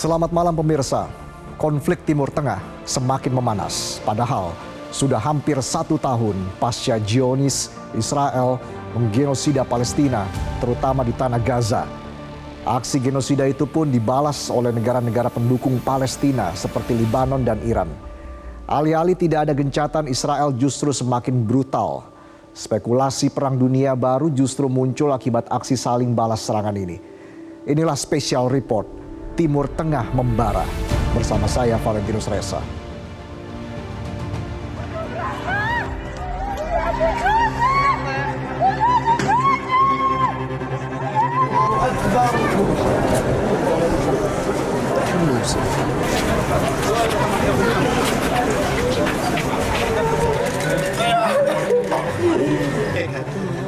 Selamat malam pemirsa. Konflik Timur Tengah semakin memanas. Padahal sudah hampir 1 tahun pasca Zionis Israel menggenosida Palestina, terutama di tanah Gaza. Aksi genosida itu pun dibalas oleh negara-negara pendukung Palestina seperti Lebanon dan Iran. Alih-alih tidak ada gencatan, Israel justru semakin brutal. Spekulasi perang dunia baru justru muncul akibat aksi saling balas serangan ini. Inilah Special Report Timur Tengah Membara. Bersama saya Valentinus Reza.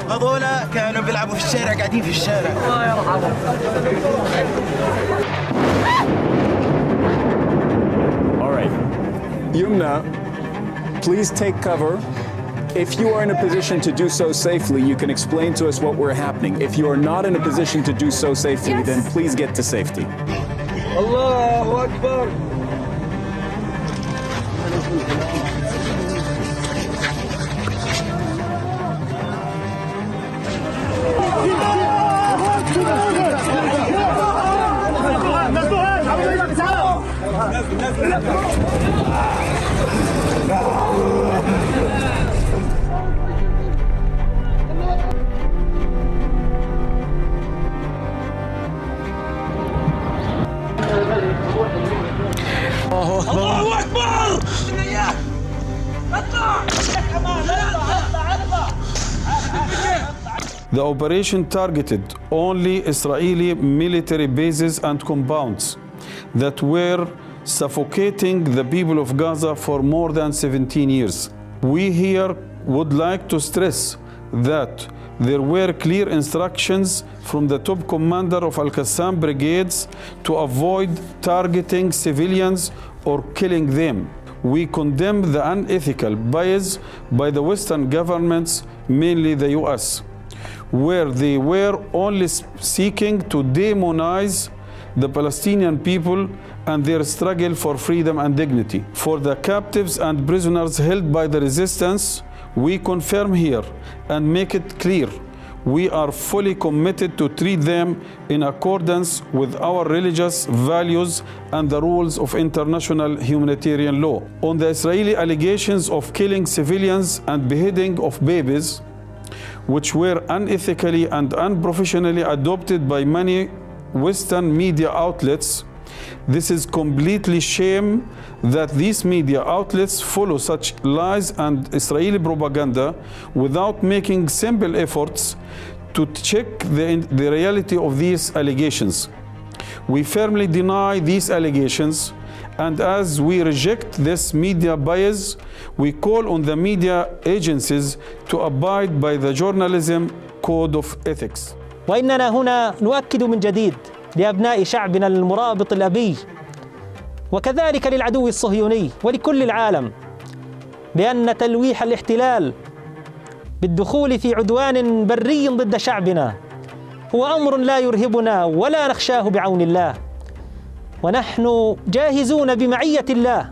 هذولا كانوا بيلعبوا في الشارع قاعدين في الشارع. All right. Yumna, please take cover. If you are in a position to do so safely, you can explain to us what we're happening. If you are not in a position to do so safely, then please get to safety. Allahu Akbar. الله أكبر. The operation targeted only Israeli military bases and compounds that were suffocating the people of Gaza for more than 17 years. We here would like to stress that there were clear instructions from the top commander of Al-Qassam brigades to avoid targeting civilians or killing them. We condemn the unethical bias by the Western governments, mainly the US, where they were only seeking to demonize the Palestinian people and their struggle for freedom and dignity. For the captives and prisoners held by the resistance, we confirm here and make it clear we are fully committed to treat them in accordance with our religious values and the rules of international humanitarian law. On the Israeli allegations of killing civilians and beheading of babies, which were unethically and unprofessionally adopted by many Western media outlets, this is completely shame that these media outlets follow such lies and Israeli propaganda without making simple efforts to check the reality of these allegations. We firmly deny these allegations, and as we reject this media bias, we call on the media agencies to abide by the journalism code of ethics. وإننا هنا نؤكد من جديد لأبناء شعبنا المرابط الأبي وكذلك للعدو الصهيوني ولكل العالم بأن تلويح الاحتلال بالدخول في عدوان بري ضد شعبنا هو أمر لا يرهبنا ولا نخشاه بعون الله، ونحن جاهزون بمعية الله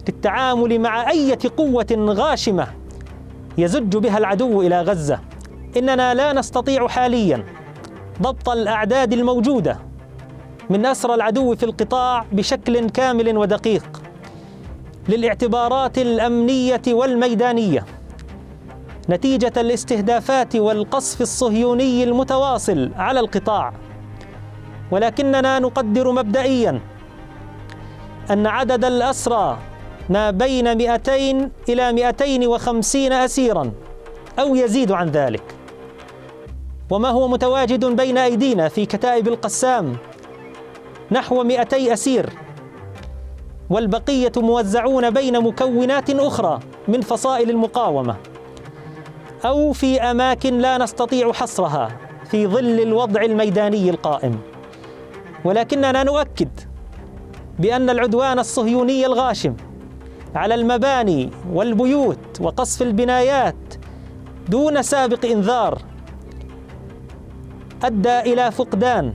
للتعامل مع أي قوة غاشمة يزج بها العدو إلى غزة. إننا لا نستطيع حالياً ضبط الأعداد الموجودة من أسرى العدو في القطاع بشكل كامل ودقيق للاعتبارات الأمنية والميدانية نتيجة الاستهدافات والقصف الصهيوني المتواصل على القطاع، ولكننا نقدر مبدئياً أن عدد الأسرى ما بين 200 إلى 250 أسيراً أو يزيد عن ذلك، وما هو متواجد بين أيدينا في كتائب القسام نحو 200 أسير، والبقية موزعون بين مكونات أخرى من فصائل المقاومة أو في أماكن لا نستطيع حصرها في ظل الوضع الميداني القائم. ولكننا نؤكد بأن العدوان الصهيوني الغاشم على المباني والبيوت وقصف البنايات دون سابق إنذار أدى إلى فقدان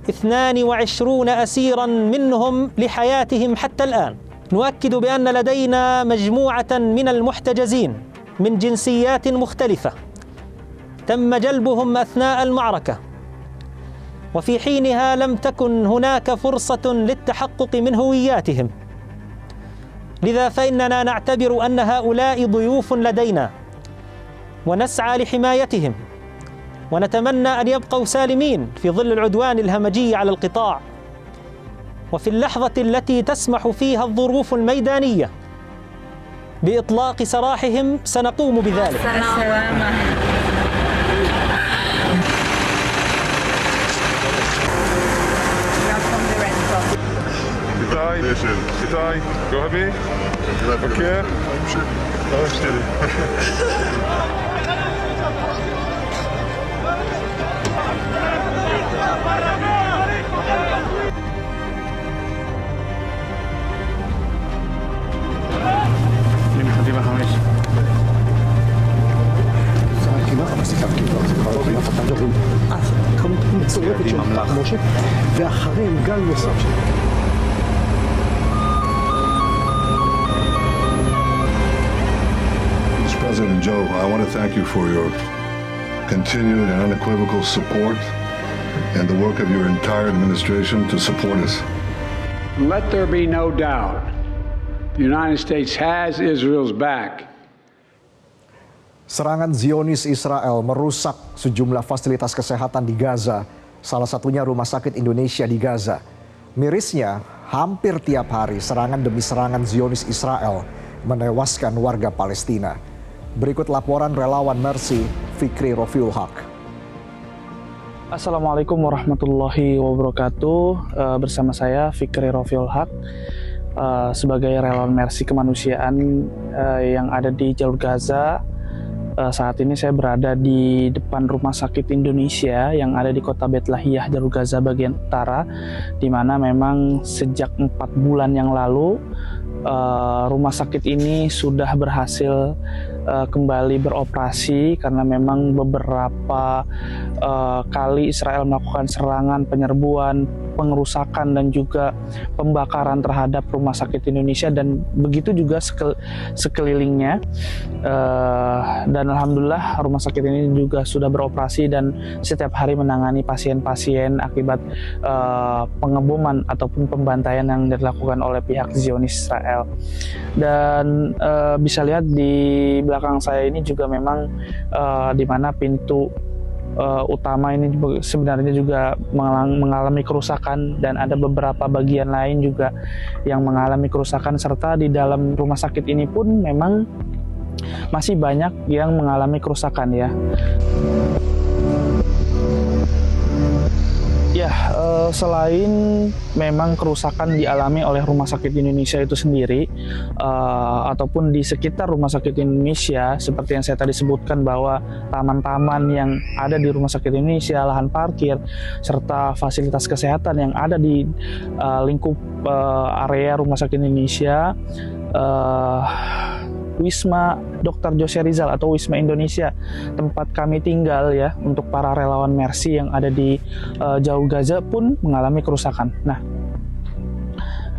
22 أسيرا منهم لحياتهم حتى الآن. نؤكد بأن لدينا مجموعة من المحتجزين من جنسيات مختلفة تم جلبهم أثناء المعركة، وفي حينها لم تكن هناك فرصة للتحقق من هوياتهم. لذا فإننا نعتبر أن هؤلاء ضيوف لدينا ونسعى لحمايتهم، ونتمنى أن يبقوا سالمين في ظل العدوان الهمجي على القطاع. وفي اللحظة التي تسمح فيها الظروف الميدانية بإطلاق سراحهم سنقوم بذلك. Itai, go Habi. Okay. ואחריהם גל נוסף. President Joe, I want to thank you for your continued and unequivocal support and the work of your entire administration to support us. Let there be no doubt, the United States has Israel's back. Serangan Zionis Israel merusak sejumlah fasilitas kesehatan di Gaza, salah satunya Rumah Sakit Indonesia di Gaza. Mirisnya, hampir tiap hari serangan demi serangan Zionis Israel menewaskan warga Palestina. Berikut laporan relawan Mercy, Fikri Rofiul Haq. Assalamualaikum warahmatullahi wabarakatuh. Bersama saya Fikri Rofiul Haq sebagai relawan Mercy kemanusiaan yang ada di jalur Gaza. Saat ini saya berada di depan Rumah Sakit Indonesia yang ada di kota Betlahiyah, jalur Gaza bagian utara, di mana memang sejak 4 bulan yang lalu rumah sakit ini sudah berhasil kembali beroperasi karena memang beberapa kali Israel melakukan serangan, penyerbuan, pengerusakan dan juga pembakaran terhadap rumah sakit Indonesia dan begitu juga sekelilingnya. Dan alhamdulillah rumah sakit ini juga sudah beroperasi dan setiap hari menangani pasien-pasien akibat pengeboman ataupun pembantaian yang dilakukan oleh pihak Zionis Israel. Dan bisa lihat di belakang saya ini juga memang di mana pintu utama ini sebenarnya juga mengalami kerusakan dan ada beberapa bagian lain juga yang mengalami kerusakan, serta di dalam rumah sakit ini pun memang masih banyak yang mengalami kerusakan ya. Ya, selain memang kerusakan dialami oleh Rumah Sakit Indonesia itu sendiri, ataupun di sekitar Rumah Sakit Indonesia, seperti yang saya tadi sebutkan bahwa taman-taman yang ada di Rumah Sakit Indonesia, lahan parkir, serta fasilitas kesehatan yang ada di lingkup area Rumah Sakit Indonesia, Wisma Dr. Jose Rizal atau Wisma Indonesia, tempat kami tinggal ya untuk para relawan Mercy yang ada di jalur Gaza pun mengalami kerusakan. Nah,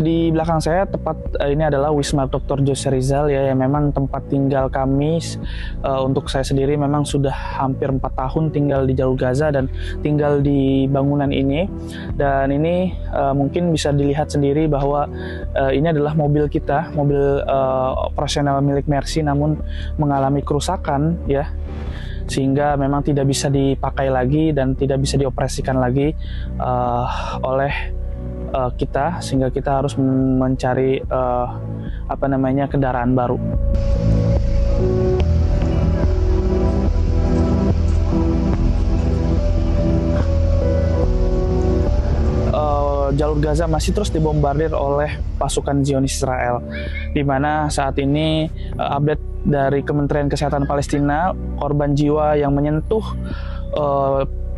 di belakang saya tepat ini adalah Wisma Dr. Jose Rizal ya, yang memang tempat tinggal kami. Untuk saya sendiri memang sudah hampir 4 tahun tinggal di jalur Gaza dan tinggal di bangunan ini. Dan ini mungkin bisa dilihat sendiri bahwa ini adalah mobil kita, mobil operasional milik Mercy, namun mengalami kerusakan ya, sehingga memang tidak bisa dipakai lagi dan tidak bisa dioperasikan lagi oleh kita, sehingga kita harus mencari kendaraan baru. Jalur Gaza masih terus dibombardir oleh pasukan Zionis Israel, di mana saat ini update dari Kementerian Kesehatan Palestina, korban jiwa yang menyentuh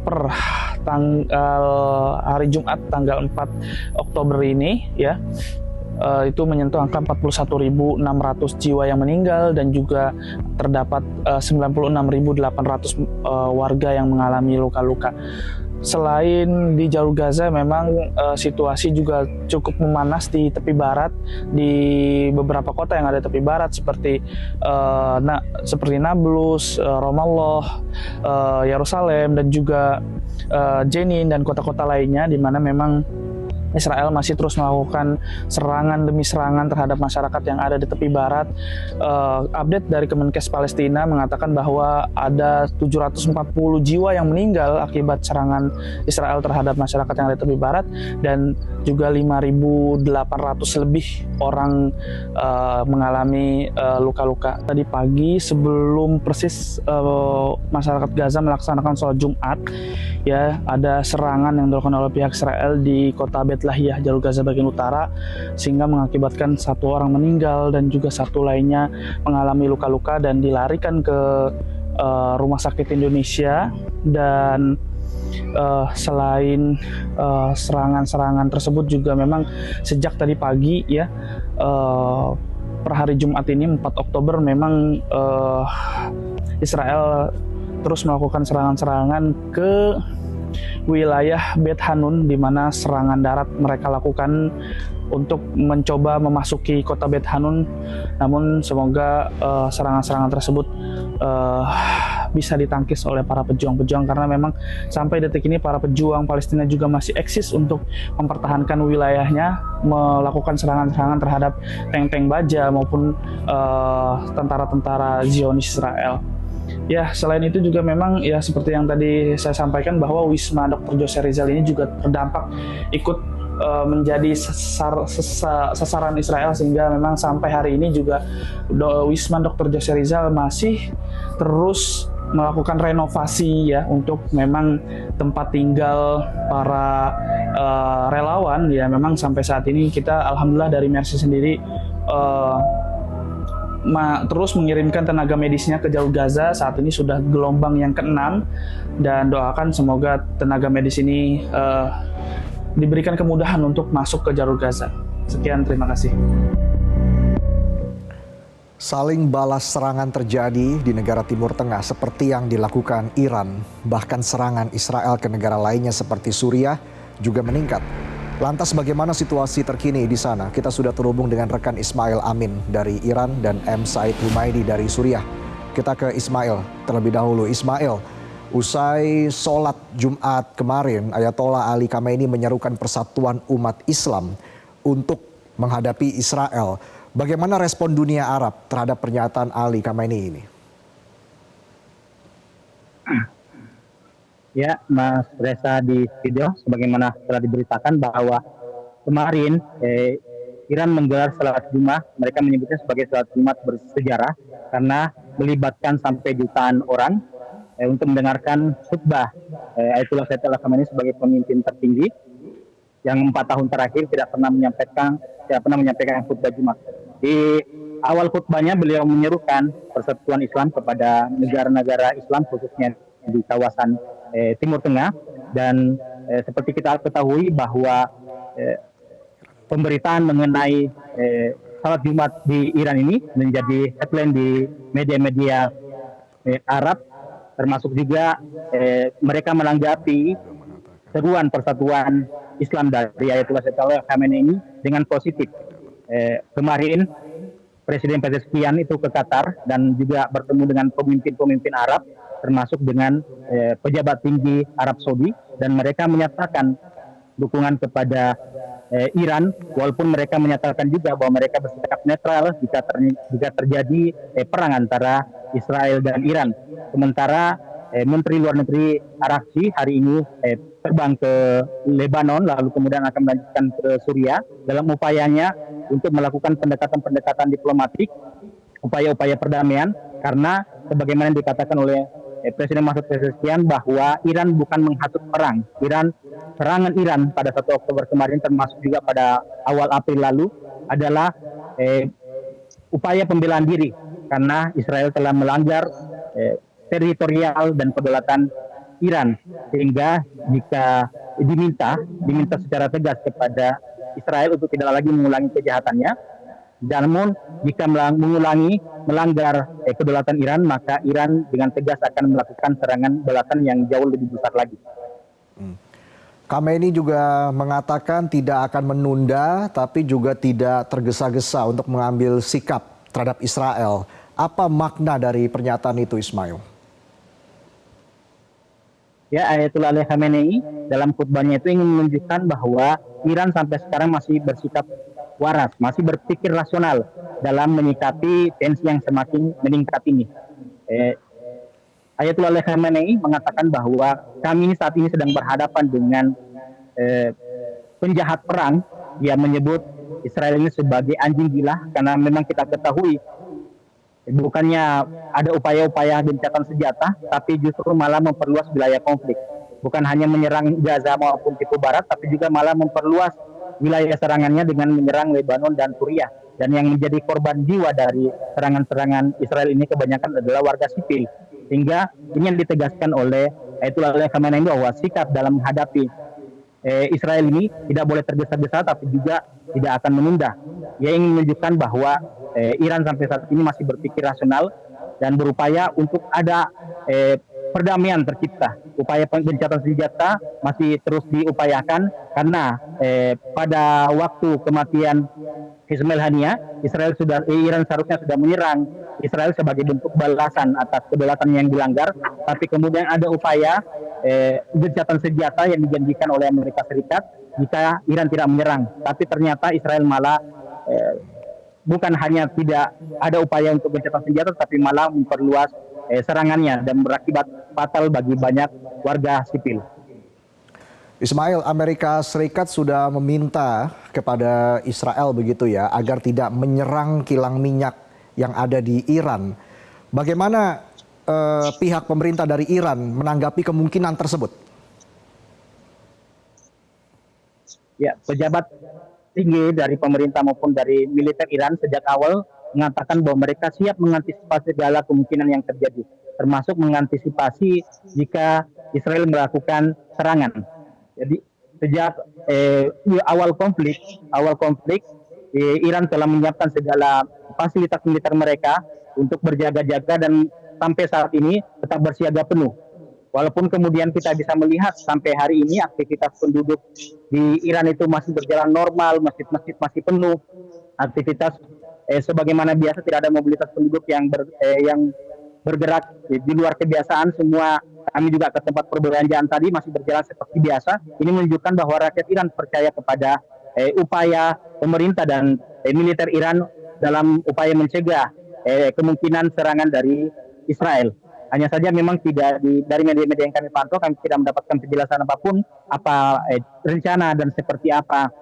per tanggal hari Jumat tanggal 4 Oktober ini ya, itu menyentuh angka 41.600 jiwa yang meninggal dan juga terdapat 96.800 warga yang mengalami luka-luka. Selain di jalur Gaza, memang situasi juga cukup memanas di tepi barat, di beberapa kota yang ada di tepi barat seperti Nablus, Ramallah, Yerusalem, dan juga Jenin dan kota-kota lainnya, di mana memang Israel masih terus melakukan serangan demi serangan terhadap masyarakat yang ada di tepi barat. Update dari Kemenkes Palestina mengatakan bahwa ada 740 jiwa yang meninggal akibat serangan Israel terhadap masyarakat yang ada di tepi barat, dan juga 5.800 lebih orang mengalami luka-luka. Tadi pagi sebelum persis masyarakat Gaza melaksanakan sholat Jumat, ya, ada serangan yang dilakukan oleh pihak Israel di kota Beit Lahiyah, jalur Gaza bagian utara, sehingga mengakibatkan 1 orang meninggal dan juga 1 lainnya mengalami luka-luka dan dilarikan ke rumah sakit Indonesia. Dan selain serangan-serangan tersebut juga memang sejak tadi pagi, ya, per hari Jumat ini 4 Oktober memang Israel terus melakukan serangan-serangan ke wilayah Beit Hanun, di mana serangan darat mereka lakukan untuk mencoba memasuki kota Beit Hanun. Namun semoga serangan-serangan tersebut bisa ditangkis oleh para pejuang-pejuang, karena memang sampai detik ini para pejuang Palestina juga masih eksis untuk mempertahankan wilayahnya, melakukan serangan-serangan terhadap tank-tank baja maupun tentara-tentara Zionis Israel. Ya, selain itu juga memang, ya, seperti yang tadi saya sampaikan bahwa Wisma Dr. Jose Rizal ini juga terdampak, ikut menjadi sasaran Israel, sehingga memang sampai hari ini juga Wisma Dr. Jose Rizal masih terus melakukan renovasi, ya, untuk memang tempat tinggal para relawan. Ya, memang sampai saat ini kita alhamdulillah dari Mercy sendiri terus mengirimkan tenaga medisnya ke jalur Gaza. Saat ini sudah gelombang yang ke-6, dan doakan semoga tenaga medis ini diberikan kemudahan untuk masuk ke jalur Gaza. Sekian, terima kasih. Saling balas serangan terjadi di negara Timur Tengah seperti yang dilakukan Iran. Bahkan serangan Israel ke negara lainnya seperti Suriah juga meningkat. Lantas bagaimana situasi terkini di sana? Kita sudah terhubung dengan rekan Ismail Amin dari Iran dan M. Said Humaidi dari Suriah. Kita ke Ismail terlebih dahulu. Ismail, usai sholat Jumat kemarin, Ayatollah Ali Khamenei menyerukan persatuan umat Islam untuk menghadapi Israel. Bagaimana respon dunia Arab terhadap pernyataan Ali Khamenei ini? Ya, Mas Reza, di video sebagaimana telah diberitakan bahwa kemarin Iran menggelar salat Jumat. Mereka menyebutnya sebagai salat Jumat bersejarah karena melibatkan sampai jutaan orang untuk mendengarkan khutbah Ayatollah Said Ali Khamenei sebagai pemimpin tertinggi yang 4 tahun terakhir tidak pernah menyampaikan khutbah Jumat. Di awal khutbahnya beliau menyerukan persatuan Islam kepada negara-negara Islam, khususnya di kawasan Timur Tengah, dan seperti kita ketahui bahwa pemberitaan mengenai salat Jumat di Iran ini menjadi headline di media-media Arab, termasuk juga mereka menanggapi seruan persatuan Islam dari Ayatollah Said Ali Khamenei ini dengan positif. Kemarin Presiden Pezeshkian itu ke Qatar dan juga bertemu dengan pemimpin-pemimpin Arab, termasuk dengan pejabat tinggi Arab Saudi, dan mereka menyatakan dukungan kepada Iran, walaupun mereka menyatakan juga bahwa mereka bersikap netral jika terjadi perang antara Israel dan Iran. Sementara Menteri Luar Negeri Arabci hari ini terbang ke Lebanon, lalu kemudian akan melanjutkan ke Suriah dalam upayanya untuk melakukan pendekatan-pendekatan diplomatik, upaya-upaya perdamaian, karena sebagaimana dikatakan oleh Presiden Masoud Pezeshkian bahwa Iran bukan menghasut perang. Serangan Iran pada 1 Oktober kemarin, termasuk juga pada awal April lalu, adalah upaya pembelaan diri karena Israel telah melanggar teritorial dan kedaulatan Iran, sehingga jika diminta secara tegas kepada Israel untuk tidak lagi mengulangi kejahatannya. Namun jika melanggar kedaulatan Iran, maka Iran dengan tegas akan melakukan serangan balasan yang jauh lebih besar lagi. Khamenei juga mengatakan tidak akan menunda, tapi juga tidak tergesa-gesa untuk mengambil sikap terhadap Israel. Apa makna dari pernyataan itu, Ismail? Ya, Ayatollah Ali Khamenei dalam khutbahnya itu ingin menunjukkan bahwa Iran sampai sekarang masih bersikap waras, masih berpikir rasional dalam menyikapi tensi yang semakin meningkat ini. Ayatollah Ali Khamenei mengatakan bahwa kami saat ini sedang berhadapan dengan penjahat perang. Dia menyebut Israel ini sebagai anjing gila karena memang kita ketahui bukannya ada upaya-upaya gencatan senjata, tapi justru malah memperluas wilayah konflik. Bukan hanya menyerang Gaza maupun Timur Barat, tapi juga malah memperluas wilayah serangannya dengan menyerang Lebanon dan Suriah. Dan yang menjadi korban jiwa dari serangan-serangan Israel ini kebanyakan adalah warga sipil. Sehingga ini yang ditegaskan oleh Ayatollah Ali Khamenei bahwa sikap dalam menghadapi Israel ini tidak boleh tergesa-gesa, tapi juga tidak akan menunda. Dia ingin menunjukkan bahwa Iran sampai saat ini masih berpikir rasional dan berupaya untuk ada perdamaian tercipta. Upaya gencatan senjata masih terus diupayakan karena pada waktu kematian Ismail Haniyeh, Iran seharusnya sudah menyerang Israel sebagai bentuk balasan atas kedaulatan yang dilanggar, tapi kemudian ada upaya gencatan senjata yang dijanjikan oleh Amerika Serikat jika Iran tidak menyerang. Tapi ternyata Israel malah bukan hanya tidak ada upaya untuk gencatan senjata, tapi malah memperluas serangannya dan berakibat fatal bagi banyak warga sipil. Ismail, Amerika Serikat sudah meminta kepada Israel begitu ya, agar tidak menyerang kilang minyak yang ada di Iran. Bagaimana pihak pemerintah dari Iran menanggapi kemungkinan tersebut? Ya, pejabat tinggi dari pemerintah maupun dari militer Iran sejak awal mengatakan bahwa mereka siap mengantisipasi segala kemungkinan yang terjadi, termasuk mengantisipasi jika Israel melakukan serangan. Jadi sejak awal konflik, Iran telah menyiapkan segala fasilitas militer mereka untuk berjaga-jaga dan sampai saat ini tetap bersiaga penuh. Walaupun kemudian kita bisa melihat sampai hari ini aktivitas penduduk di Iran itu masih berjalan normal, masjid-masjid masih penuh, aktivitas sebagaimana biasa, tidak ada mobilitas penduduk yang bergerak di luar kebiasaan. Semua kami juga ke tempat perbelanjaan tadi masih berjalan seperti biasa. Ini menunjukkan bahwa rakyat Iran percaya kepada upaya pemerintah dan militer Iran dalam upaya mencegah kemungkinan serangan dari Israel. Hanya saja memang tidak dari media-media yang kami pantau, kami tidak mendapatkan penjelasan apapun apa rencana dan seperti apa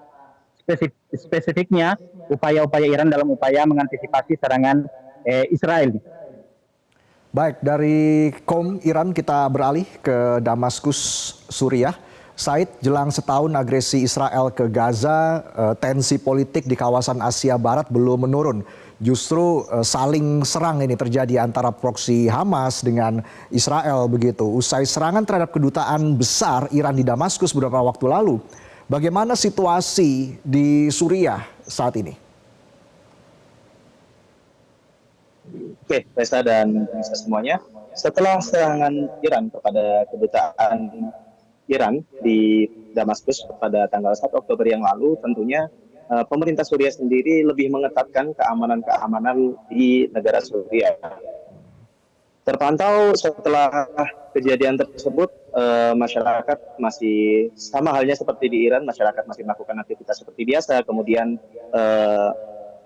spesifiknya upaya-upaya Iran dalam upaya mengantisipasi serangan Israel. Baik, dari KOM Iran kita beralih ke Damaskus, Suriah. Said, jelang setahun agresi Israel ke Gaza, tensi politik di kawasan Asia Barat belum menurun. Justru saling serang ini terjadi antara proksi Hamas dengan Israel begitu. Usai serangan terhadap kedutaan besar Iran di Damaskus beberapa waktu lalu. Bagaimana situasi di Suriah saat ini? Oke, Reza dan pemirsa semuanya. Setelah serangan Iran kepada kedutaan Iran di Damaskus pada tanggal 1 Oktober yang lalu, tentunya pemerintah Suriah sendiri lebih mengetatkan keamanan di negara Suriah. Terpantau setelah kejadian tersebut, masyarakat masih sama halnya seperti di Iran, masyarakat masih melakukan aktivitas seperti biasa, kemudian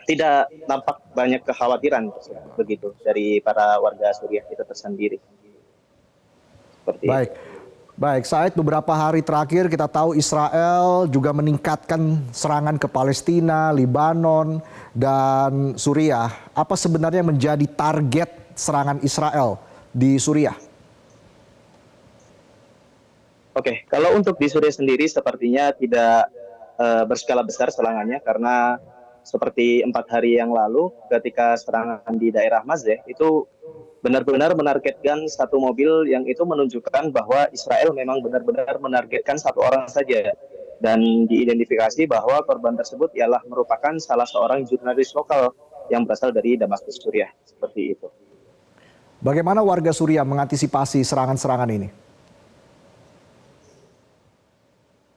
tidak nampak banyak kekhawatiran begitu dari para warga Suriah itu tersendiri. Seperti baik. Baik, Said, beberapa hari terakhir kita tahu Israel juga meningkatkan serangan ke Palestina, Lebanon, dan Suriah. Apa sebenarnya menjadi target serangan Israel di Suriah? Oke, kalau untuk di Suriah sendiri sepertinya tidak berskala besar serangannya, karena seperti 4 hari yang lalu ketika serangan di daerah Mazeh itu benar-benar menargetkan satu mobil yang itu menunjukkan bahwa Israel memang benar-benar menargetkan satu orang saja, dan diidentifikasi bahwa korban tersebut ialah merupakan salah seorang jurnalis lokal yang berasal dari Damaskus, Suriah, seperti itu. Bagaimana warga Suriah mengantisipasi serangan-serangan ini?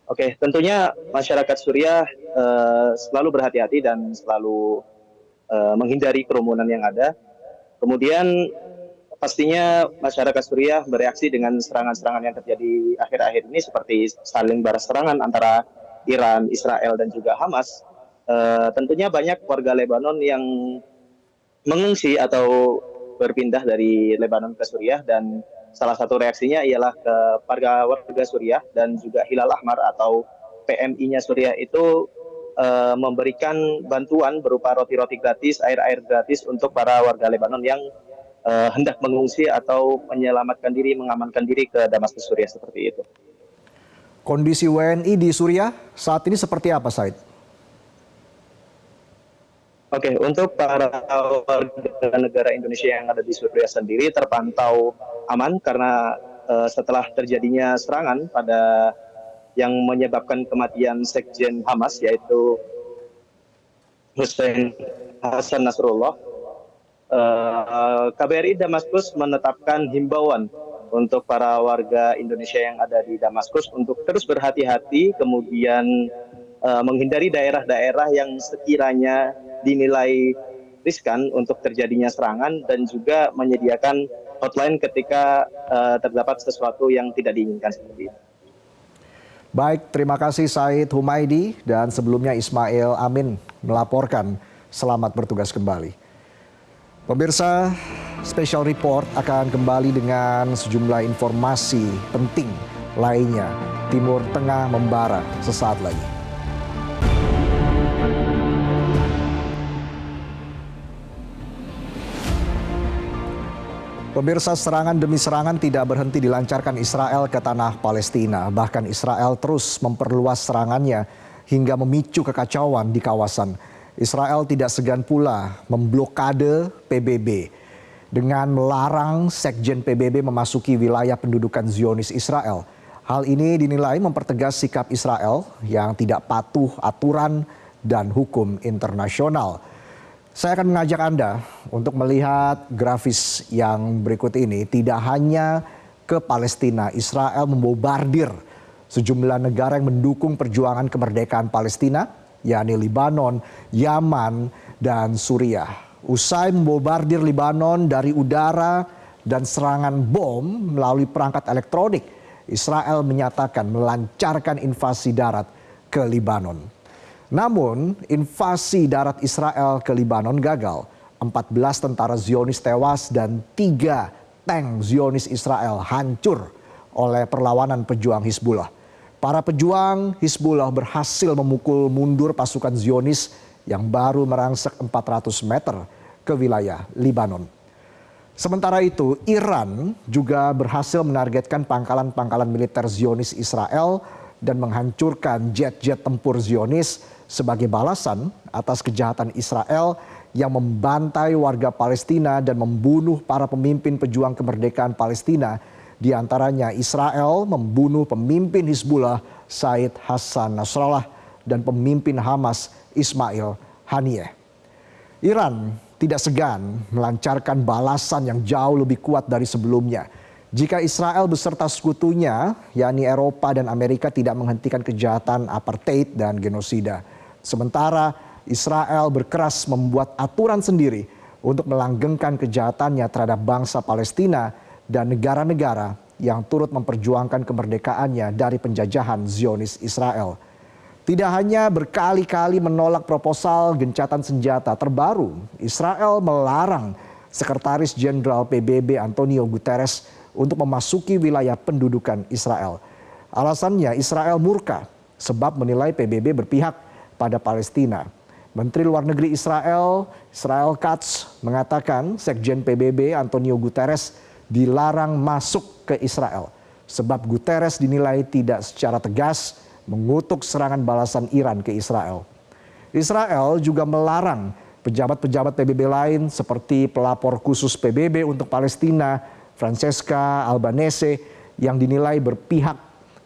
Oke, tentunya masyarakat Suriah selalu berhati-hati dan selalu menghindari kerumunan yang ada. Kemudian pastinya masyarakat Suriah bereaksi dengan serangan-serangan yang terjadi akhir-akhir ini seperti saling balas serangan antara Iran, Israel, dan juga Hamas. Tentunya banyak warga Lebanon yang mengungsi atau berpindah dari Lebanon ke Suriah, dan salah satu reaksinya ialah ke warga Suriah dan juga Hilal Ahmar atau PMI-nya Suriah itu memberikan bantuan berupa roti-roti gratis, air-air gratis untuk para warga Lebanon yang hendak mengungsi atau menyelamatkan diri, mengamankan diri ke Damaskus, Suriah, seperti itu. Kondisi WNI di Suriah saat ini seperti apa, Said? Oke, untuk para warga negara Indonesia yang ada di Suriah sendiri terpantau aman karena setelah terjadinya serangan yang menyebabkan kematian Sekjen Hamas yaitu Hussein Hassan Nasrullah, KBRI Damaskus menetapkan himbauan untuk para warga Indonesia yang ada di Damaskus untuk terus berhati-hati, kemudian menghindari daerah-daerah yang sekiranya dinilai riskan untuk terjadinya serangan, dan juga menyediakan hotline ketika terdapat sesuatu yang tidak diinginkan seperti itu. Baik, terima kasih Said Humaydi, dan sebelumnya Ismail Amin melaporkan. Selamat bertugas kembali. Pemirsa, Special Report akan kembali dengan sejumlah informasi penting lainnya. Timur Tengah membara sesaat lagi. Pemirsa, serangan demi serangan tidak berhenti dilancarkan Israel ke tanah Palestina. Bahkan Israel terus memperluas serangannya hingga memicu kekacauan di kawasan. Israel tidak segan pula memblokade PBB dengan melarang Sekjen PBB memasuki wilayah pendudukan Zionis Israel. Hal ini dinilai mempertegas sikap Israel yang tidak patuh aturan dan hukum internasional. Saya akan mengajak Anda untuk melihat grafis yang berikut ini. Tidak hanya ke Palestina, Israel membombardir sejumlah negara yang mendukung perjuangan kemerdekaan Palestina, yakni Lebanon, Yaman, dan Suriah. Usai membombardir Lebanon dari udara dan serangan bom melalui perangkat elektronik, Israel menyatakan melancarkan invasi darat ke Lebanon. Namun, invasi darat Israel ke Lebanon gagal. 14 tentara Zionis tewas dan 3 tank Zionis Israel hancur oleh perlawanan pejuang Hizbullah. Para pejuang Hizbullah berhasil memukul mundur pasukan Zionis yang baru merangsek 400 meter ke wilayah Lebanon. Sementara itu, Iran juga berhasil menargetkan pangkalan-pangkalan militer Zionis Israel dan menghancurkan jet-jet tempur Zionis sebagai balasan atas kejahatan Israel yang membantai warga Palestina dan membunuh para pemimpin pejuang kemerdekaan Palestina. Di antaranya Israel membunuh pemimpin Hizbullah Said Hassan Nasrallah dan pemimpin Hamas Ismail Haniyeh. Iran tidak segan melancarkan balasan yang jauh lebih kuat dari sebelumnya. Jika Israel beserta sekutunya, yakni Eropa dan Amerika, tidak menghentikan kejahatan apartheid dan genosida. Sementara Israel berkeras membuat aturan sendiri untuk melanggengkan kejahatannya terhadap bangsa Palestina dan negara-negara yang turut memperjuangkan kemerdekaannya dari penjajahan Zionis Israel. Tidak hanya berkali-kali menolak proposal gencatan senjata terbaru, Israel melarang Sekretaris Jenderal PBB Antonio Guterres untuk memasuki wilayah pendudukan Israel. Alasannya Israel murka sebab menilai PBB berpihak pada Palestina. Menteri Luar Negeri Israel Katz, mengatakan Sekjen PBB Antonio Guterres dilarang masuk ke Israel sebab Guterres dinilai tidak secara tegas mengutuk serangan balasan Iran ke Israel. Israel juga melarang pejabat-pejabat PBB lain seperti pelapor khusus PBB untuk Palestina Francesca Albanese yang dinilai berpihak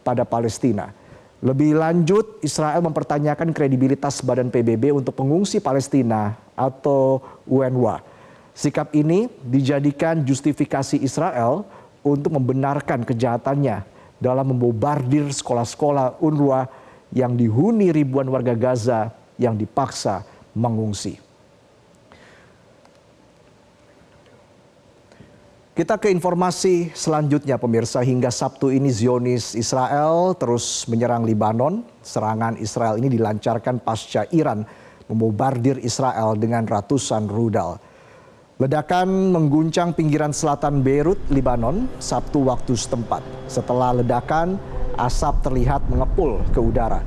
pada Palestina. Lebih lanjut, Israel mempertanyakan kredibilitas Badan PBB untuk Pengungsi Palestina atau UNRWA. Sikap ini dijadikan justifikasi Israel untuk membenarkan kejahatannya dalam membobardir sekolah-sekolah UNRWA yang dihuni ribuan warga Gaza yang dipaksa mengungsi. Kita ke informasi selanjutnya pemirsa. Hingga Sabtu ini Zionis Israel terus menyerang Libanon. Serangan Israel ini dilancarkan pasca Iran membobardir Israel dengan ratusan rudal. Ledakan mengguncang pinggiran selatan Beirut, Libanon, Sabtu waktu setempat. Setelah ledakan, asap terlihat mengepul ke udara.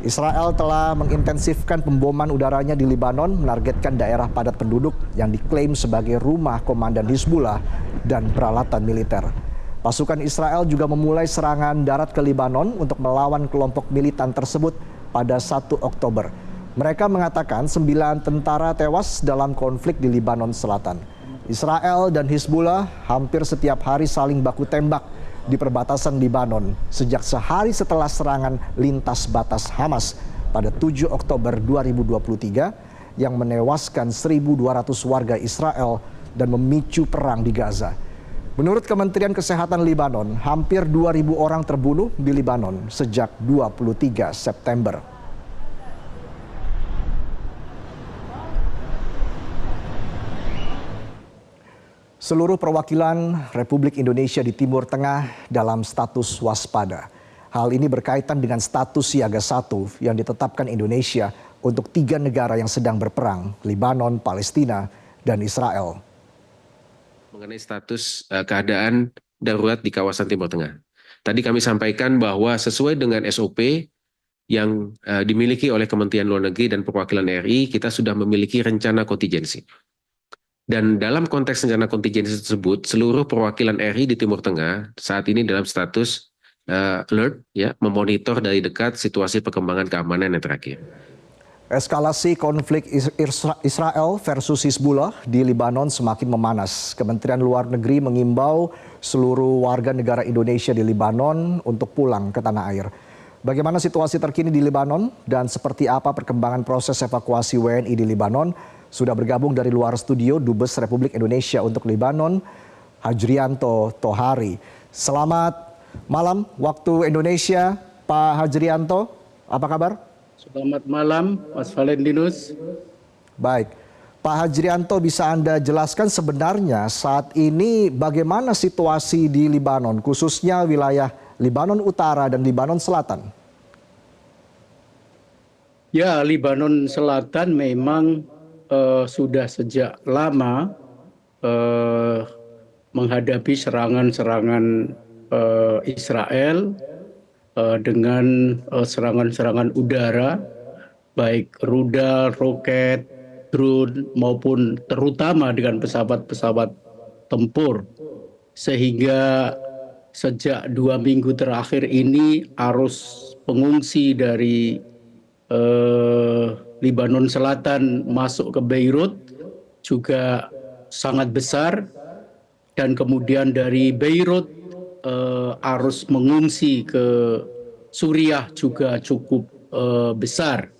Israel telah mengintensifkan pemboman udaranya di Libanon, menargetkan daerah padat penduduk yang diklaim sebagai rumah komandan Hizbullah dan peralatan militer. Pasukan Israel juga memulai serangan darat ke Libanon untuk melawan kelompok militan tersebut pada 1 Oktober. Mereka mengatakan 9 tentara tewas dalam konflik di Libanon Selatan. Israel dan Hizbullah hampir setiap hari saling baku tembak di perbatasan Libanon sejak sehari setelah serangan lintas batas Hamas pada 7 Oktober 2023 yang menewaskan 1.200 warga Israel dan memicu perang di Gaza. Menurut Kementerian Kesehatan Libanon, hampir 2.000 orang terbunuh di Libanon sejak 23 September. Seluruh perwakilan Republik Indonesia di Timur Tengah dalam status waspada. Hal ini berkaitan dengan status siaga 1 yang ditetapkan Indonesia untuk 3 negara yang sedang berperang, Libanon, Palestina, dan Israel. Mengenai status keadaan darurat di kawasan Timur Tengah. Tadi kami sampaikan bahwa sesuai dengan SOP yang dimiliki oleh Kementerian Luar Negeri dan Perwakilan RI, kita sudah memiliki rencana kontingensi. Dan dalam konteks rencana kontingensi tersebut, seluruh perwakilan RI di Timur Tengah saat ini dalam status alert, ya, memonitor dari dekat situasi perkembangan keamanan yang terakhir. Eskalasi konflik Israel versus Hizbullah di Libanon semakin memanas. Kementerian Luar Negeri mengimbau seluruh warga negara Indonesia di Libanon untuk pulang ke tanah air. Bagaimana situasi terkini di Libanon dan seperti apa perkembangan proses evakuasi WNI di Libanon? Sudah bergabung dari luar studio Dubes Republik Indonesia untuk Libanon, Hajrianto Tohari. Selamat malam waktu Indonesia, Pak Hajrianto. Apa kabar? Selamat malam, Mas Valentinus. Baik, Pak Hajrianto, bisa Anda jelaskan sebenarnya saat ini bagaimana situasi di Libanon, khususnya wilayah Libanon Utara dan Libanon Selatan? Ya, Libanon Selatan memang sudah sejak lama menghadapi serangan-serangan Israel dengan serangan-serangan udara, baik rudal, roket, drone, maupun terutama dengan pesawat-pesawat tempur. Sehingga sejak 2 minggu terakhir ini arus pengungsi dari Libanon Selatan masuk ke Beirut juga sangat besar, dan kemudian dari Beirut arus mengungsi ke Suriah juga cukup besar.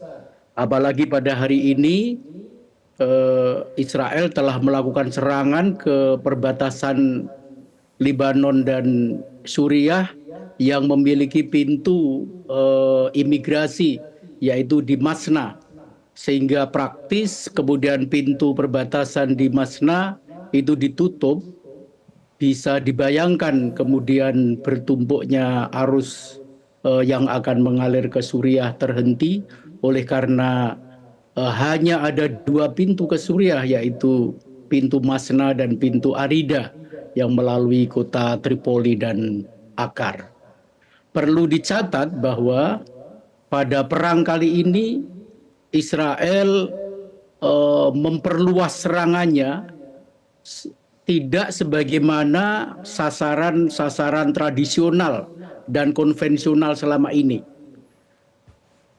Apalagi pada hari ini Israel telah melakukan serangan ke perbatasan Libanon dan Suriah yang memiliki pintu imigrasi, yaitu di Masna, sehingga praktis kemudian pintu perbatasan di Masna itu ditutup. Bisa dibayangkan kemudian bertumpuknya arus yang akan mengalir ke Suriah terhenti oleh karena hanya ada 2 pintu ke Suriah, yaitu pintu Masna dan pintu Arida yang melalui kota Tripoli dan Akar. Perlu dicatat bahwa pada perang kali ini Israel memperluas serangannya tidak sebagaimana sasaran-sasaran tradisional dan konvensional selama ini.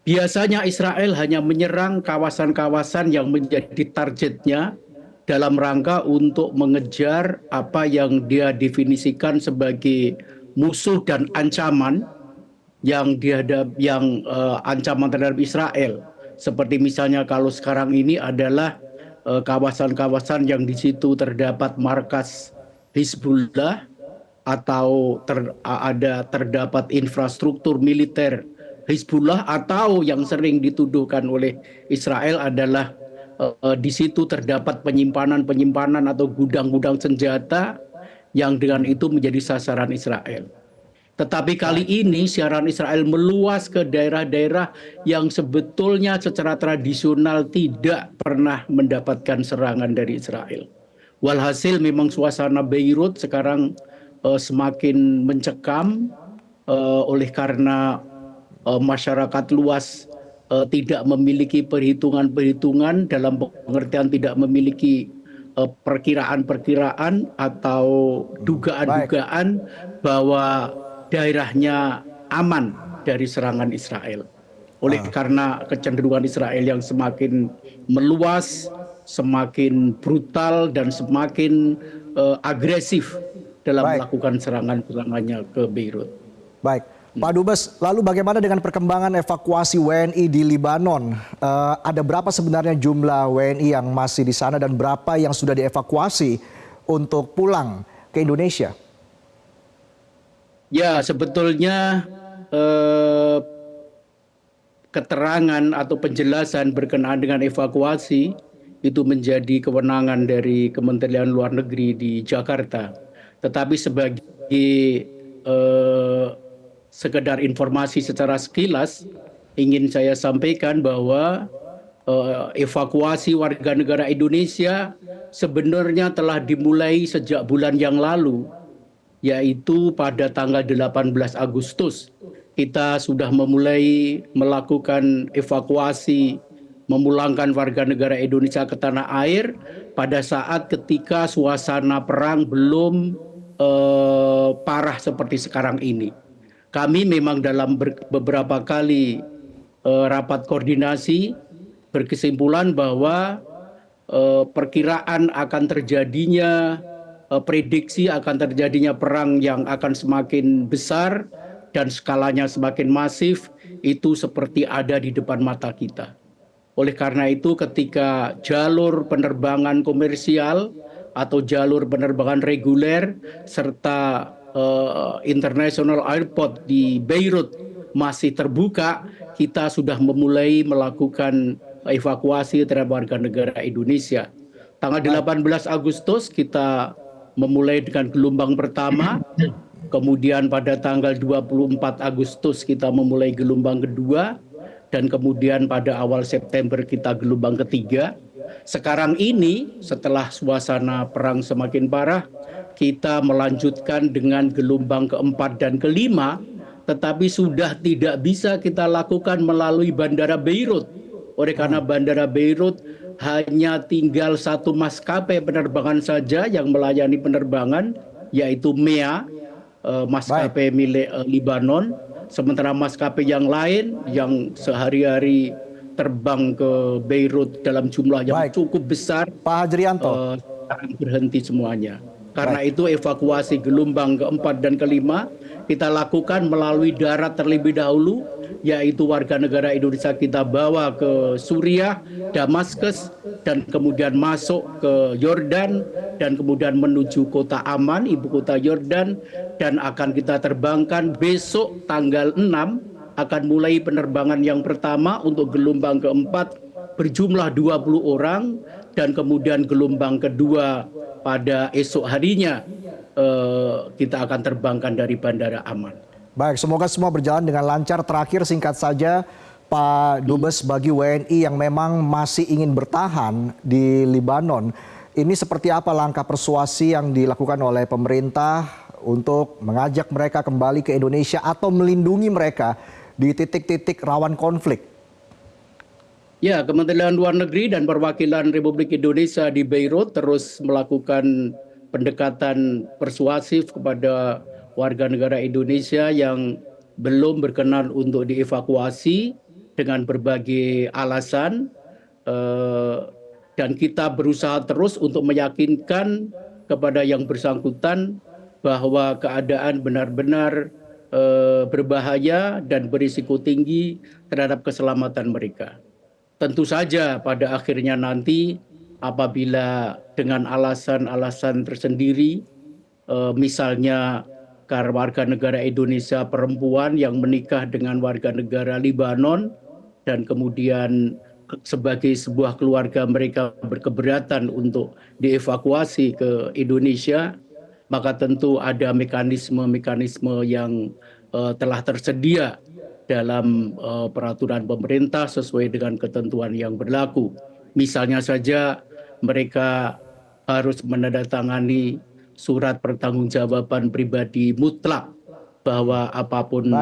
Biasanya Israel hanya menyerang kawasan-kawasan yang menjadi targetnya dalam rangka untuk mengejar apa yang dia definisikan sebagai musuh dan ancaman yang ancaman terhadap Israel. Seperti misalnya kalau sekarang ini adalah kawasan-kawasan yang di situ terdapat markas Hizbullah, atau terdapat infrastruktur militer Hizbullah, atau yang sering dituduhkan oleh Israel adalah di situ terdapat penyimpanan atau gudang-gudang senjata yang dengan itu menjadi sasaran Israel. Tetapi kali ini siaran Israel meluas ke daerah-daerah yang sebetulnya secara tradisional tidak pernah mendapatkan serangan dari Israel. Walhasil memang suasana Beirut sekarang semakin mencekam oleh karena masyarakat luas tidak memiliki perhitungan-perhitungan, dalam pengertian tidak memiliki perkiraan-perkiraan atau dugaan-dugaan bahwa daerahnya aman dari serangan Israel. Oleh karena kecenderungan Israel yang semakin meluas, semakin brutal, dan semakin agresif dalam melakukan serangan-serangannya ke Beirut. Baik, Pak Dubes, lalu bagaimana dengan perkembangan evakuasi WNI di Libanon? Ada berapa sebenarnya jumlah WNI yang masih di sana dan berapa yang sudah dievakuasi untuk pulang ke Indonesia? Ya, sebetulnya keterangan atau penjelasan berkenaan dengan evakuasi itu menjadi kewenangan dari Kementerian Luar Negeri di Jakarta. Tetapi sebagai sekedar informasi secara sekilas, ingin saya sampaikan bahwa evakuasi warga negara Indonesia sebenarnya telah dimulai sejak bulan yang lalu, yaitu pada tanggal 18 Agustus. Kita sudah memulai melakukan evakuasi, memulangkan warga negara Indonesia ke tanah air pada saat ketika suasana perang belum parah seperti sekarang ini. Kami memang dalam beberapa kali rapat koordinasi berkesimpulan bahwa perkiraan akan terjadinya prediksi akan terjadinya perang yang akan semakin besar dan skalanya semakin masif itu seperti ada di depan mata kita. Oleh karena itu ketika jalur penerbangan komersial atau jalur penerbangan reguler serta international airport di Beirut masih terbuka, kita sudah memulai melakukan evakuasi terhadap warga negara Indonesia. Tanggal 18 Agustus kita memulai dengan gelombang pertama, kemudian pada tanggal 24 Agustus kita memulai gelombang kedua, dan kemudian pada awal September kita gelombang ketiga. Sekarang ini setelah suasana perang semakin parah, kita melanjutkan dengan gelombang keempat dan kelima, tetapi sudah tidak bisa kita lakukan melalui Bandara Beirut. Oleh karena Bandara Beirut hanya tinggal satu maskapai penerbangan saja yang melayani penerbangan, yaitu MEA, maskapai milik Libanon. Sementara maskapai yang lain yang sehari-hari terbang ke Beirut dalam jumlah yang cukup besar, Pak Hajrianto, berhenti semuanya. Karena itu evakuasi gelombang keempat dan kelima kita lakukan melalui darat terlebih dahulu, yaitu warga negara Indonesia kita bawa ke Suriah, Damaskus, dan kemudian masuk ke Yordan, dan kemudian menuju kota Amman, ibu kota Yordan, dan akan kita terbangkan besok tanggal 6, akan mulai penerbangan yang pertama untuk gelombang keempat berjumlah 20 orang, dan kemudian gelombang kedua pada esok harinya kita akan terbangkan dari Bandara Amman. Baik, semoga semua berjalan dengan lancar. Terakhir singkat saja Pak Dubes, bagi WNI yang memang masih ingin bertahan di Libanon, ini seperti apa langkah persuasi yang dilakukan oleh pemerintah untuk mengajak mereka kembali ke Indonesia atau melindungi mereka di titik-titik rawan konflik? Ya, Kementerian Luar Negeri dan Perwakilan Republik Indonesia di Beirut terus melakukan pendekatan persuasif kepada warga negara Indonesia yang belum berkenan untuk dievakuasi dengan berbagai alasan, dan kita berusaha terus untuk meyakinkan kepada yang bersangkutan bahwa keadaan benar-benar berbahaya dan berisiko tinggi terhadap keselamatan mereka. Tentu saja pada akhirnya nanti apabila dengan alasan-alasan tersendiri, misalnya warga negara Indonesia perempuan yang menikah dengan warga negara Libanon, dan kemudian sebagai sebuah keluarga mereka berkeberatan untuk dievakuasi ke Indonesia, maka tentu ada mekanisme-mekanisme yang telah tersedia dalam peraturan pemerintah sesuai dengan ketentuan yang berlaku. Misalnya saja mereka harus menandatangani surat pertanggungjawaban pribadi mutlak bahwa apapun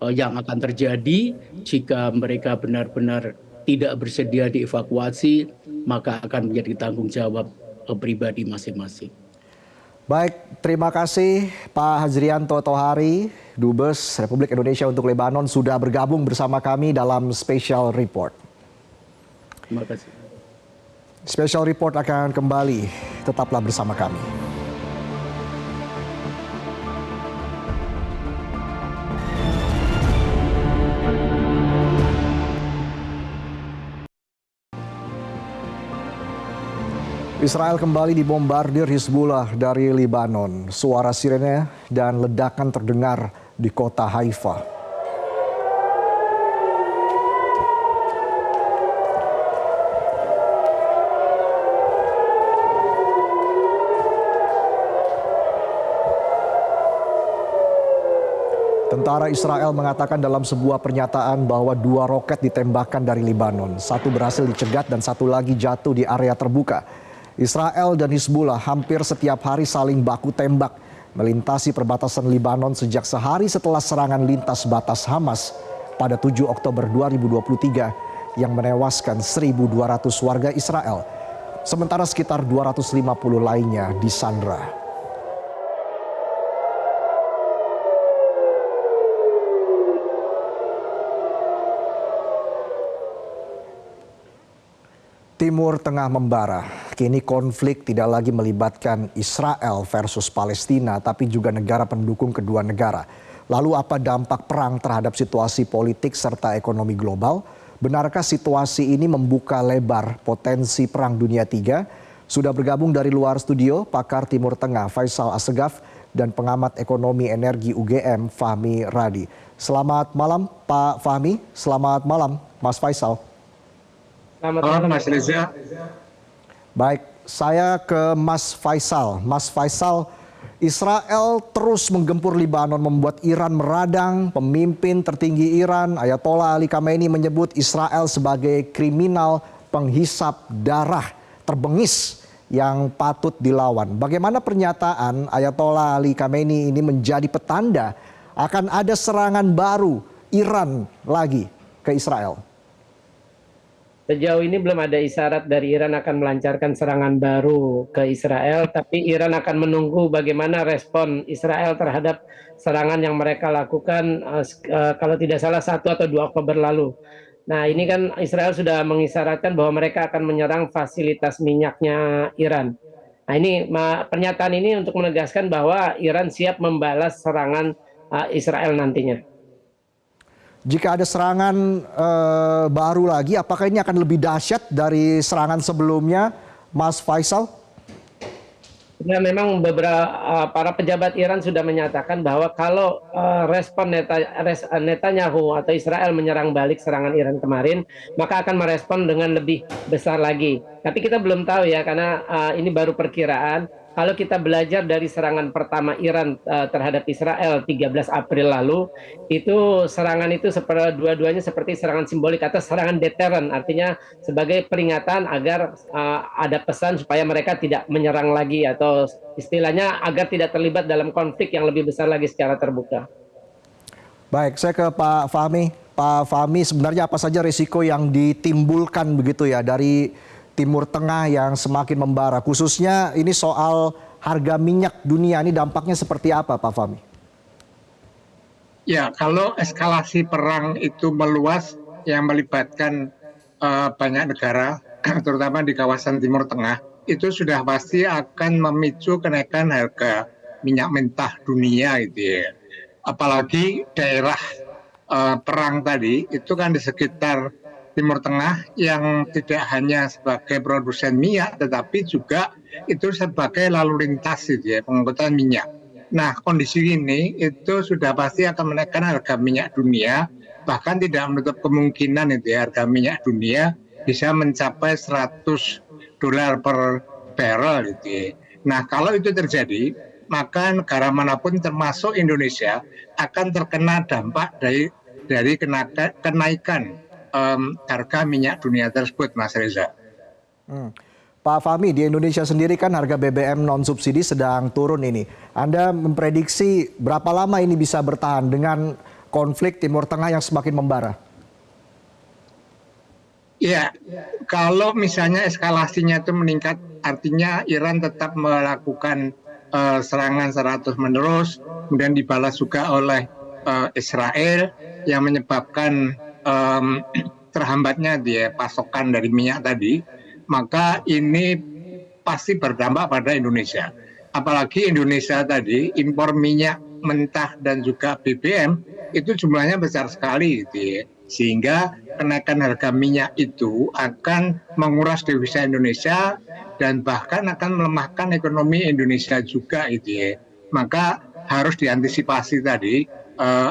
yang akan terjadi jika mereka benar-benar tidak bersedia dievakuasi, maka akan menjadi tanggung jawab pribadi masing-masing. Baik, terima kasih Pak Hajrianto Tohari, Dubes Republik Indonesia untuk Lebanon sudah bergabung bersama kami dalam Special Report. Terima kasih. Special Report akan kembali, tetaplah bersama kami. Israel kembali dibombardir Hizbullah dari Lebanon. Suara sirene dan ledakan terdengar di kota Haifa. Tentara Israel mengatakan dalam sebuah pernyataan bahwa 2 roket ditembakkan dari Lebanon. 1 berhasil dicegat dan 1 lagi jatuh di area terbuka. Israel dan Hizbullah hampir setiap hari saling baku tembak melintasi perbatasan Lebanon sejak sehari setelah serangan lintas batas Hamas pada 7 Oktober 2023 yang menewaskan 1.200 warga Israel, sementara sekitar 250 lainnya disandra. Timur Tengah membara. Kini konflik tidak lagi melibatkan Israel versus Palestina, tapi juga negara pendukung kedua negara. Lalu apa dampak perang terhadap situasi politik serta ekonomi global? Benarkah situasi ini membuka lebar potensi perang dunia III? Sudah bergabung dari luar studio pakar Timur Tengah Faisal Assegaf dan pengamat ekonomi energi UGM Fahmi Radi. Selamat malam Pak Fahmi, selamat malam Mas Faisal. Selamat malam Mas Reza. Baik, saya ke Mas Faisal. Mas Faisal, Israel terus menggempur Lebanon membuat Iran meradang. Pemimpin tertinggi Iran, Ayatollah Ali Khamenei menyebut Israel sebagai kriminal penghisap darah terbengis yang patut dilawan. Bagaimana pernyataan Ayatollah Ali Khamenei ini menjadi petanda akan ada serangan baru Iran lagi ke Israel? Sejauh ini belum ada isyarat dari Iran akan melancarkan serangan baru ke Israel, tapi Iran akan menunggu bagaimana respon Israel terhadap serangan yang mereka lakukan kalau tidak salah 1 atau 2 Oktober lalu. Nah, ini kan Israel sudah mengisyaratkan bahwa mereka akan menyerang fasilitas minyaknya Iran. Nah, ini pernyataan ini untuk menegaskan bahwa Iran siap membalas serangan Israel nantinya. Jika ada serangan baru lagi, apakah ini akan lebih dahsyat dari serangan sebelumnya, Mas Faisal? Ya, memang beberapa para pejabat Iran sudah menyatakan bahwa kalau respon Netanyahu atau Israel menyerang balik serangan Iran kemarin, maka akan merespon dengan lebih besar lagi. Tapi kita belum tahu ya, karena ini baru perkiraan. Kalau kita belajar dari serangan pertama Iran terhadap Israel 13 April lalu, itu serangan itu dua-duanya seperti serangan simbolik atau serangan deteren, artinya sebagai peringatan agar ada pesan supaya mereka tidak menyerang lagi atau istilahnya agar tidak terlibat dalam konflik yang lebih besar lagi secara terbuka. Baik, saya ke Pak Fahmi. Pak Fahmi, sebenarnya apa saja risiko yang ditimbulkan begitu ya dari Timur Tengah yang semakin membara, khususnya ini soal harga minyak dunia, ini dampaknya seperti apa Pak Fahmi? Ya, kalau eskalasi perang itu meluas yang melibatkan banyak negara, terutama di kawasan Timur Tengah, itu sudah pasti akan memicu kenaikan harga minyak mentah dunia gitu ya. Apalagi daerah perang tadi itu kan di sekitar Timur Tengah yang tidak hanya sebagai produsen minyak, tetapi juga itu sebagai lalu lintas gitu ya, pengangkutan minyak. Nah, kondisi ini itu sudah pasti akan menaikkan harga minyak dunia, bahkan tidak menutup kemungkinan itu ya, harga minyak dunia bisa mencapai $100 per barrel gitu ya. Nah, kalau itu terjadi, maka negara manapun termasuk Indonesia akan terkena dampak dari kenaikan harga minyak dunia tersebut, Mas Reza. Pak Fahmi, di Indonesia sendiri kan harga BBM non-subsidi sedang turun ini. Anda memprediksi berapa lama ini bisa bertahan dengan konflik Timur Tengah yang semakin membara? Ya, kalau misalnya eskalasinya itu meningkat, artinya Iran tetap melakukan serangan secara terus-menerus, kemudian dibalas juga oleh Israel yang menyebabkan terhambatnya pasokan dari minyak tadi, maka ini pasti berdampak pada Indonesia. Apalagi Indonesia tadi impor minyak mentah dan juga BBM itu jumlahnya besar sekali gitu ya. Sehingga kenaikan harga minyak itu akan menguras devisa Indonesia dan bahkan akan melemahkan ekonomi Indonesia juga gitu ya. Maka harus diantisipasi tadi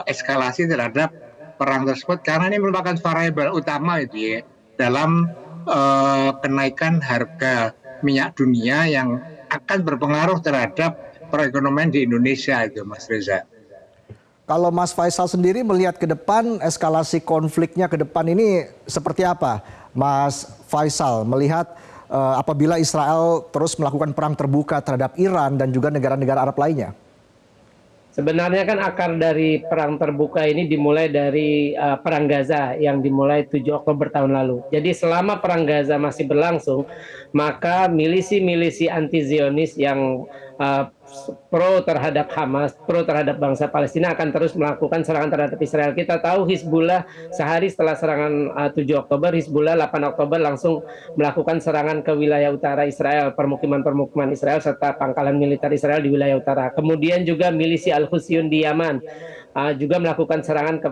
eskalasi terhadap perang tersebut karena ini merupakan variabel utama itu ya dalam kenaikan harga minyak dunia yang akan berpengaruh terhadap perekonomian di Indonesia itu, Mas Reza. Kalau Mas Faisal sendiri melihat ke depan eskalasi konfliknya ke depan ini seperti apa? Mas Faisal melihat apabila Israel terus melakukan perang terbuka terhadap Iran dan juga negara-negara Arab lainnya? Sebenarnya kan akar dari perang terbuka ini dimulai dari perang Gaza yang dimulai 7 Oktober tahun lalu. Jadi selama perang Gaza masih berlangsung, maka milisi-milisi anti-Zionis yang pro terhadap Hamas, pro terhadap bangsa Palestina akan terus melakukan serangan terhadap Israel. Kita tahu Hizbullah sehari setelah serangan 7 Oktober, Hizbullah 8 Oktober langsung melakukan serangan ke wilayah utara Israel, permukiman-permukiman Israel serta pangkalan militer Israel di wilayah utara. Kemudian juga milisi Al-Husyun di Yaman juga melakukan serangan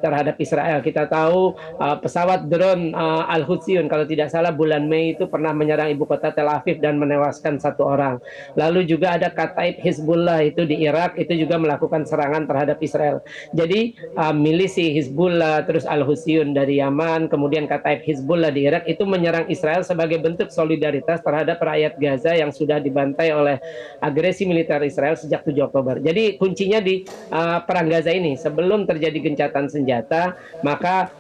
terhadap Israel. Kita tahu pesawat drone Al-Husyun kalau tidak salah bulan Mei itu pernah menyerang ibu kota Tel Aviv dan menewaskan 1 orang. Lalu juga ada Kataib Hizbullah itu di Irak itu juga melakukan serangan terhadap Israel. Jadi milisi Hizbullah terus Al-Husyun dari Yaman kemudian Kataib Hizbullah di Irak itu menyerang Israel sebagai bentuk solidaritas terhadap rakyat Gaza yang sudah dibantai oleh agresi militer Israel sejak 7 Oktober. Jadi kuncinya di perang Gaza ini sebelum terjadi gencatan senjata, maka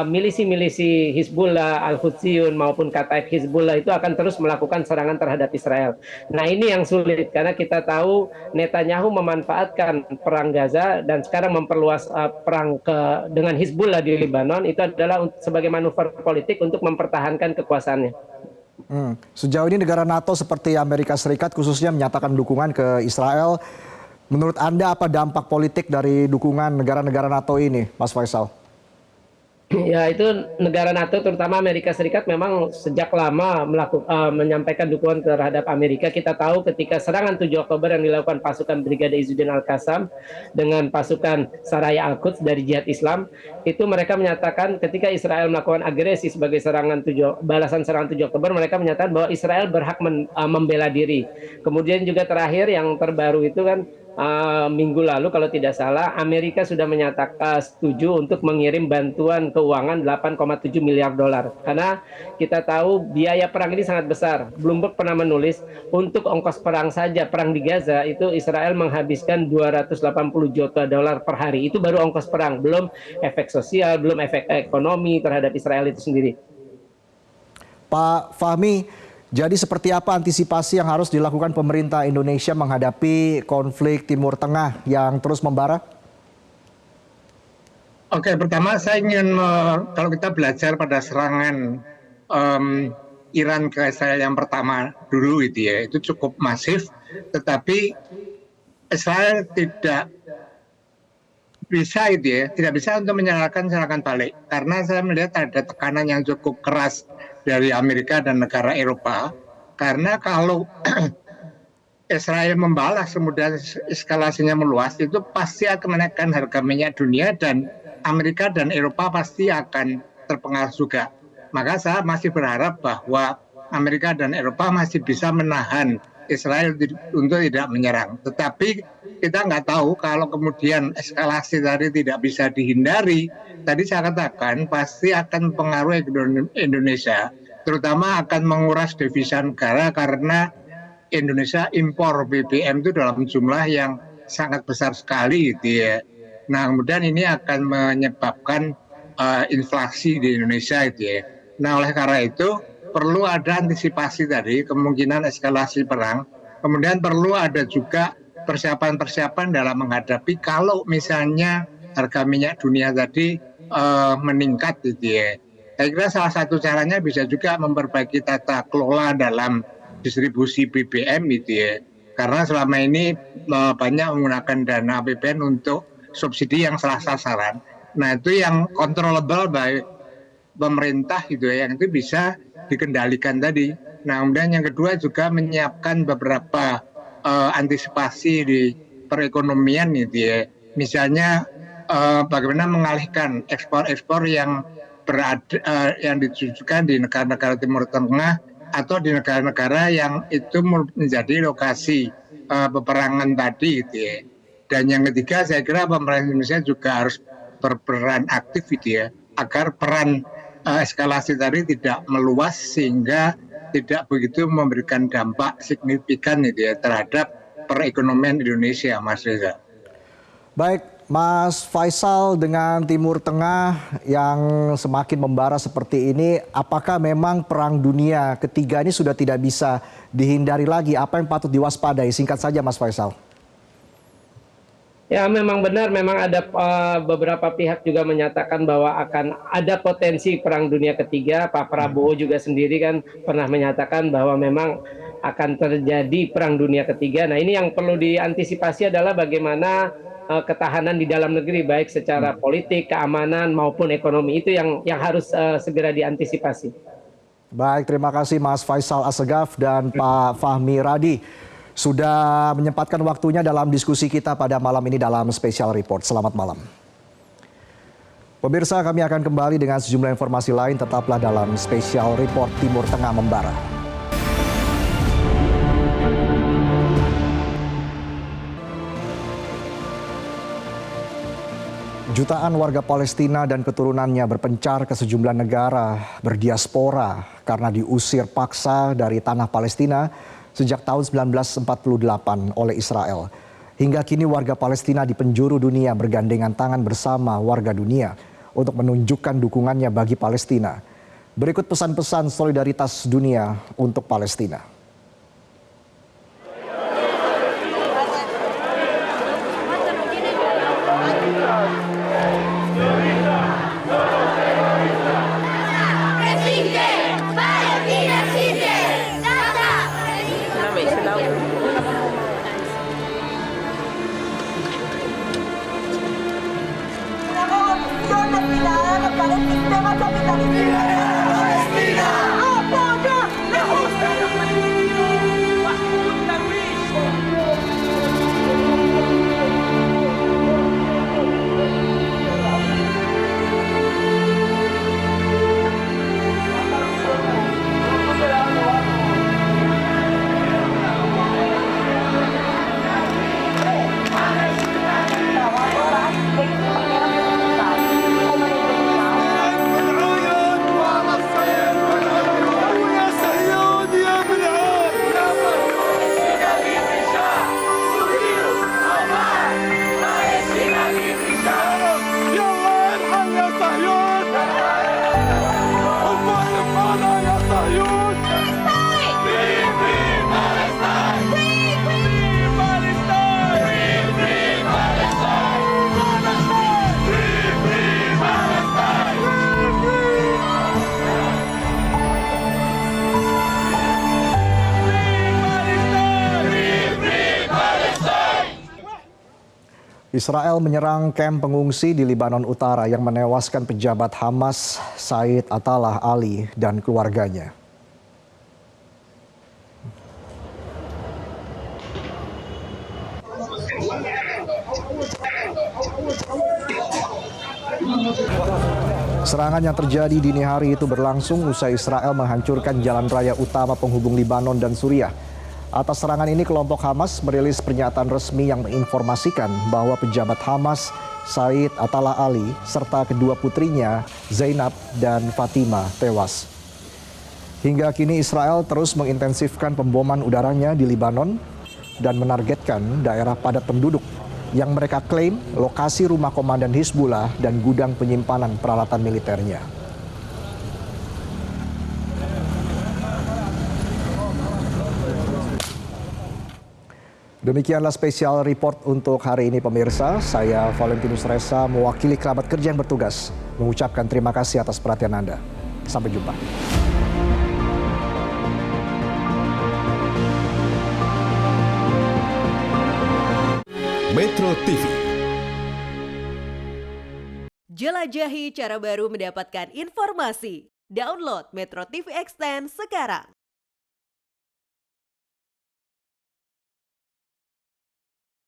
milisi-milisi Hizbullah, Al-Husyun maupun Kataib Hizbullah itu akan terus melakukan serangan terhadap Israel. Nah ini yang sulit karena kita tahu Netanyahu memanfaatkan perang Gaza dan sekarang memperluas perang dengan Hizbullah di Lebanon itu adalah sebagai manuver politik untuk mempertahankan kekuasaannya. Sejauh ini negara NATO seperti Amerika Serikat khususnya menyatakan dukungan ke Israel. Menurut Anda apa dampak politik dari dukungan negara-negara NATO ini, Mas Faisal? Ya itu negara NATO terutama Amerika Serikat memang sejak lama menyampaikan dukungan terhadap Amerika. Kita tahu ketika serangan 7 Oktober yang dilakukan pasukan Brigade Izzuddin Al-Qassam dengan pasukan Saraya Al-Quds dari Jihad Islam, itu mereka menyatakan ketika Israel melakukan agresi sebagai balasan serangan 7 Oktober, mereka menyatakan bahwa Israel berhak membela diri. Kemudian juga terakhir yang terbaru itu kan minggu lalu kalau tidak salah Amerika sudah menyatakan setuju untuk mengirim bantuan keuangan $8,7 miliar karena kita tahu biaya perang ini sangat besar. Bloomberg pernah menulis untuk ongkos perang saja perang di Gaza itu Israel menghabiskan $280 juta per hari. Itu baru ongkos perang, belum efek sosial, belum efek ekonomi terhadap Israel itu sendiri. Pak Fahmi, jadi seperti apa antisipasi yang harus dilakukan pemerintah Indonesia menghadapi konflik Timur Tengah yang terus membara? Oke, pertama saya ingin kalau kita belajar pada serangan Iran ke Israel yang pertama dulu itu ya, itu cukup masif, tetapi Israel tidak bisa tidak bisa untuk menyerahkan serangan balik karena saya melihat ada tekanan yang cukup keras dari Amerika dan negara Eropa karena kalau Israel membalas kemudian eskalasinya meluas itu pasti akan menaikkan harga minyak dunia dan Amerika dan Eropa pasti akan terpengaruh juga. Maka saya masih berharap bahwa Amerika dan Eropa masih bisa menahan Israel untuk tidak menyerang. Tetapi kita nggak tahu kalau kemudian eskalasi tadi tidak bisa dihindari, tadi saya katakan pasti akan mempengaruhi Indonesia, terutama akan menguras devisa negara karena Indonesia impor BBM itu dalam jumlah yang sangat besar sekali gitu ya. Nah kemudian ini akan menyebabkan inflasi di Indonesia gitu ya. Nah oleh karena itu perlu ada antisipasi tadi kemungkinan eskalasi perang. Kemudian perlu ada juga persiapan-persiapan dalam menghadapi kalau misalnya harga minyak dunia tadi meningkat gitu ya. Saya kira salah satu caranya bisa juga memperbaiki tata kelola dalam distribusi BBM gitu ya. Karena selama ini banyak menggunakan dana APBN untuk subsidi yang salah sasaran. Nah itu yang controllable by pemerintah gitu ya, yang itu bisa dikendalikan tadi. Nah kemudian yang kedua juga menyiapkan beberapa antisipasi di perekonomian gitu ya. Misalnya bagaimana mengalihkan ekspor-ekspor yang ditujukan di negara-negara Timur Tengah atau di negara-negara yang itu menjadi lokasi peperangan tadi gitu ya. Dan yang ketiga saya kira pemerintah Indonesia juga harus berperan aktif gitu ya, agar peran eskalasi tadi tidak meluas sehingga tidak begitu memberikan dampak signifikan gitu ya terhadap perekonomian Indonesia, Mas Reza. Baik, Mas Faisal, dengan Timur Tengah yang semakin membara seperti ini, apakah memang perang dunia ketiga ini sudah tidak bisa dihindari lagi? Apa yang patut diwaspadai? Singkat saja Mas Faisal. Ya memang benar, memang ada beberapa pihak juga menyatakan bahwa akan ada potensi perang dunia ketiga. Pak Prabowo juga sendiri kan pernah menyatakan bahwa memang akan terjadi perang dunia ketiga. Nah ini yang perlu diantisipasi adalah bagaimana ketahanan di dalam negeri, baik secara politik, keamanan maupun ekonomi, itu yang harus segera diantisipasi. Baik, terima kasih Mas Faisal Assegaf dan Pak Fahmi Radi sudah menyempatkan waktunya dalam diskusi kita pada malam ini dalam Special Report. Selamat malam. Pemirsa, kami akan kembali dengan sejumlah informasi lain. Tetaplah dalam Special Report Timur Tengah Membara. Jutaan warga Palestina dan keturunannya berpencar ke sejumlah negara berdiaspora karena diusir paksa dari tanah Palestina sejak tahun 1948 oleh Israel. Hingga kini warga Palestina di penjuru dunia bergandengan tangan bersama warga dunia untuk menunjukkan dukungannya bagi Palestina. Berikut pesan-pesan solidaritas dunia untuk Palestina. Israel menyerang kamp pengungsi di Lebanon Utara yang menewaskan pejabat Hamas Said Atallah Ali dan keluarganya. Serangan yang terjadi dini hari itu berlangsung usai Israel menghancurkan jalan raya utama penghubung Lebanon dan Suriah. Atas serangan ini, kelompok Hamas merilis pernyataan resmi yang menginformasikan bahwa pejabat Hamas, Said Atallah Ali, serta kedua putrinya, Zainab dan Fatima, tewas. Hingga kini Israel terus mengintensifkan pemboman udaranya di Libanon dan menargetkan daerah padat penduduk yang mereka klaim lokasi rumah komandan Hizbullah dan gudang penyimpanan peralatan militernya. Demikianlah spesial report untuk hari ini pemirsa. Saya Valentinus Reza mewakili kerabat kerja yang bertugas mengucapkan terima kasih atas perhatian Anda. Sampai jumpa. Metro TV. Jelajahi cara baru mendapatkan informasi. Download Metro TV Extend sekarang.